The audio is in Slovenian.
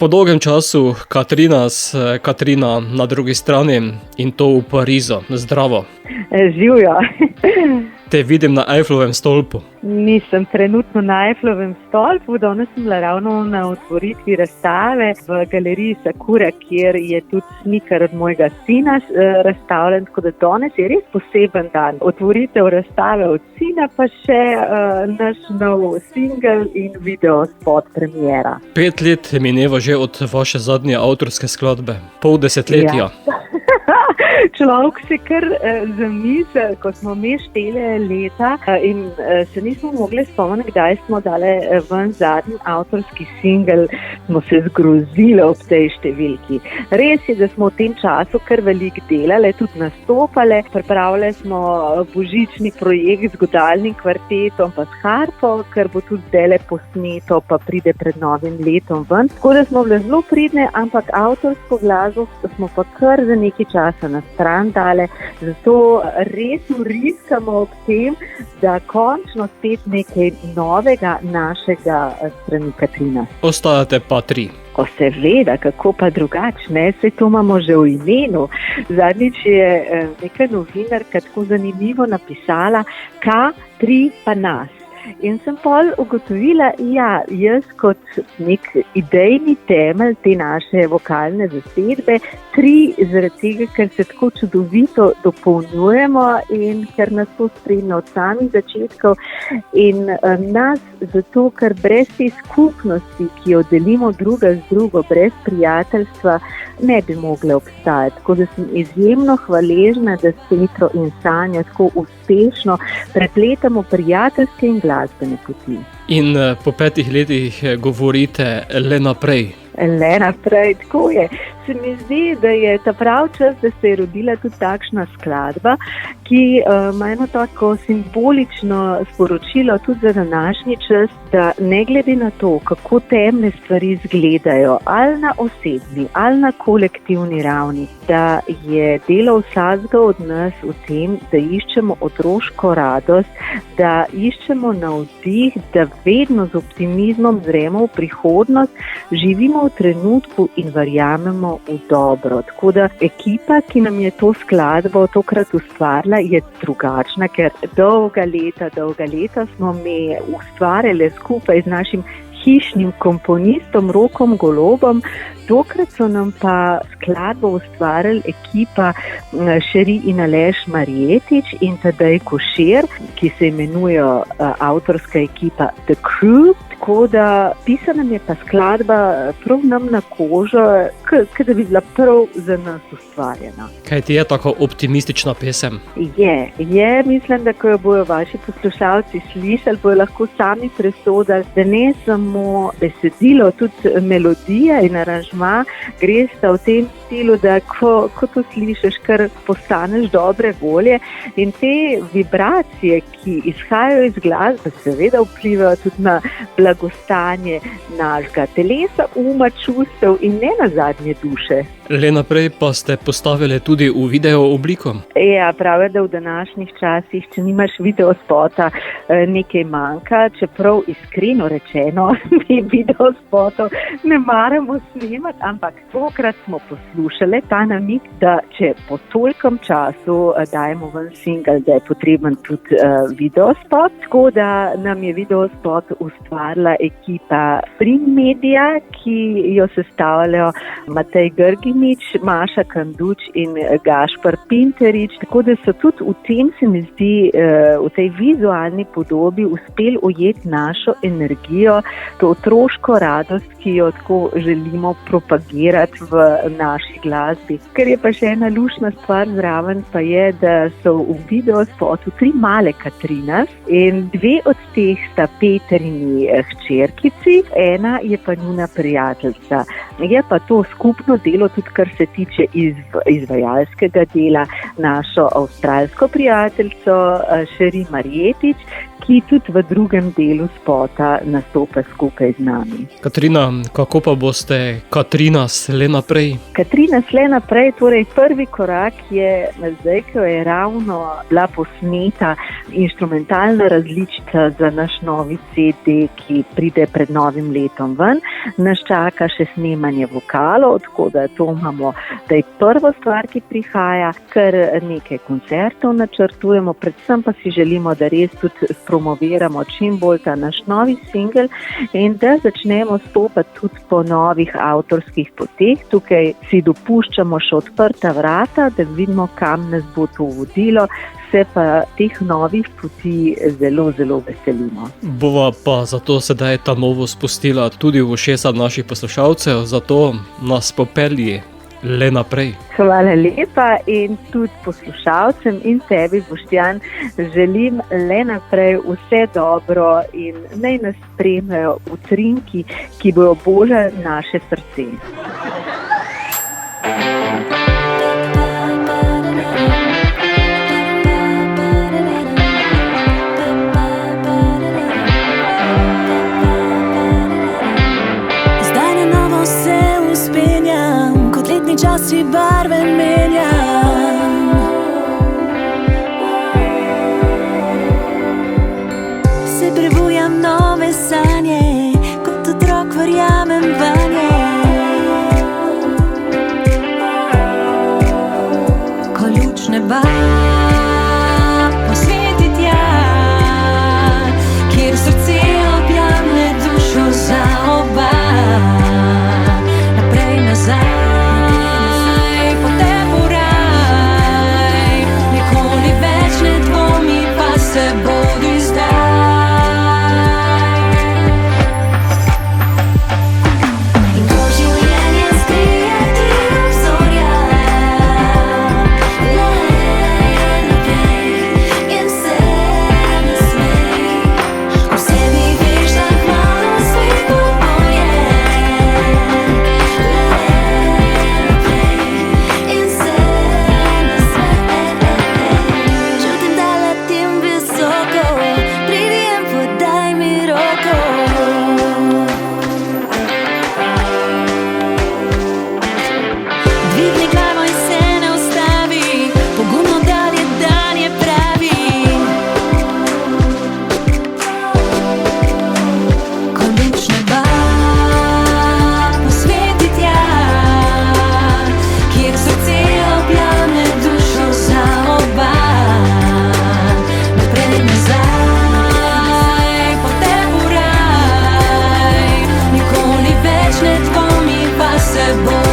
Po dolgem času Katrina na drugi strani in to v Parizu. Zdravo. Živjo. Te vidim na Eiffelovem stolpu. Nisem trenutno na Eiffelovem stolpu, danes sem bila ravno na otvoritvi razstave v galeriji Sakura, kjer je tudi slikar od mojega sina razstavljen, tako da danes je res poseben dan. Otvoritev razstave od sina, pa še naš nov singel in video spot premiera. 5 let mineva že od vaše zadnje avtorske skladbe, pol desetletja. Ja. Človek se kar zamisli, ko smo mi štele leta in se nismo mogli spomniti, kdaj smo dali ven zadnji avtorski singel, smo se zgrozili ob tej številki. Res je, da smo v tem času kar veliko delali, tudi nastopali, pripravili smo božični projekt z godalnim kvartetom pa s harpo, kar bo tudi zdajle posneto, pa pride pred novim letom ven. Tako da smo bili zelo pridne, ampak avtorsko glasbo smo pa kar za nekaj časa na stran dale, zato res riskamo ob tem, da končno spet nekaj novega našega strani Katrina. Ostajate pa 3. Ko seveda, kako pa drugačne, saj to imamo že v imenu. Zadnjič je neka novinarka tako zanimivo napisala, K3 pa nas. In sem pol ugotovila, ja, jaz kot nek idejni temelj te naše vokalne zasedbe, 3 zaradi tega, ker se tako čudovito dopolnjujemo in ker nas to spremlja od samih začetkov in nas zato, ker brez te skupnosti, ki jo delimo druga z drugo, brez prijateljstva, ne bi mogle obstajati. Tako da sem izjemno hvaležna, da s Petro in Sanjo tako uspešno prepletamo prijateljske in glasbene poti. In po 5 letih govorite le naprej. Le naprej, tako je. Se mi zdi, da je ta prav čas, da se je rodila tudi takšna skladba, ki ima eno tako simbolično sporočilo tudi za današnji čas, da ne glede na to, kako temne stvari izgledajo, ali na osebni, ali na kolektivni ravni, da je delo vsakega od nas v tem, da iščemo otroško radost, da iščemo navdih, da vedno z optimizmom zremo v prihodnost, živimo v trenutku in verjamemo v dobro. Tako da ekipa, ki nam je to skladbo tokrat ustvarila, je drugačna, ker dolga leta smo mi ustvarjali skupaj z našim hišnim komponistom Rokom Golobom. Tokrat so nam pa skladbo ustvarjali ekipa Šeri in Aleš Marjetič in Tadej Košir, ki se imenujejo avtorska ekipa The Crew. Tako da pisana je pa skladba prav nam na kožo, kot da bi bila prav za nas ustvarjena. Kaj ti je tako optimistična pesem? Je, mislim, da ko jo bojo vaši poslušalci slišali, bojo lahko sami presodili, da ne samo besedilo, tudi melodija in aranžma gre sta v tem stilu, da ko to slišiš, kar postaneš dobre volje in te vibracije, ki izhajajo iz glasbe, seveda vplivajo tudi na blagostanje našega telesa, uma, čustev in ne nazadnje duše. Le naprej pa ste postavili tudi v video obliko? Ja, prav je, da v današnjih časih, če nimaš video spota, nekaj manjka, čeprav iskreno rečeno, mi video spotov ne maramo snemati, ampak tokrat smo poslušali ta namig, da če po tolikem času dajemo ven singel, da je potreben tudi video spot, tako da nam je video spot ustvarila ekipa Spring Media, ki jo sestavljajo Matej Grginič, Maša Kanduč in Gašpar Pinterič, tako da so tudi v tem, se mi zdi, v tej vizualni podobi uspeli ujeti našo energijo, to otroško radost, ki jo tako želimo propagirati v naši glasbi. Ker je pa še ena luštna stvar zraven, pa je, da so v videospotu 3 male Katrinas in 2 od teh sta Petrini hčerkici, ena je pa njuna prijateljica. Je pa to skupno delo tudi, kar se tiče izvajalskega dela, našo avstralsko prijateljico Šeri Marjetič, ki tudi v drugem delu spota nastopa skupaj z nami. Katrina, kako pa boste Katrina slej naprej? Katrina slej naprej, torej prvi korak je zdaj, ko je ravno bila posneta inštrumentalna različica za naš novi CD, ki pride pred novim letom ven. Nas čaka še snemanje vokalov, tako da to imamo, da je prva stvar, ki prihaja, kar nekaj koncertov načrtujemo, predvsem pa si želimo, da res tudi promoviramo čim bolj ta naš novi singel in da začnemo stopati tudi po novih avtorskih poteh. Tukaj si dopuščamo še odprta vrata, da vidimo, kam nas bo to vodilo. Se pa teh novih poti zelo, zelo veselimo. Bova pa zato sedaj ta novo spustila tudi v ušesa naših poslušalcev, zato nas popelji le naprej. Hvala lepa in tudi poslušalcem in tebi, Boštjan, želim le naprej vse dobro in naj nas spremljajo utrinki, ki bojo bolj naše srce. Časi barve menjam, se prebujam nove sanje, kot otrok verjamem vanje. Ko luč neba posveti tja, kjer srce objame dušo za oba, naprej nazaj. Se bo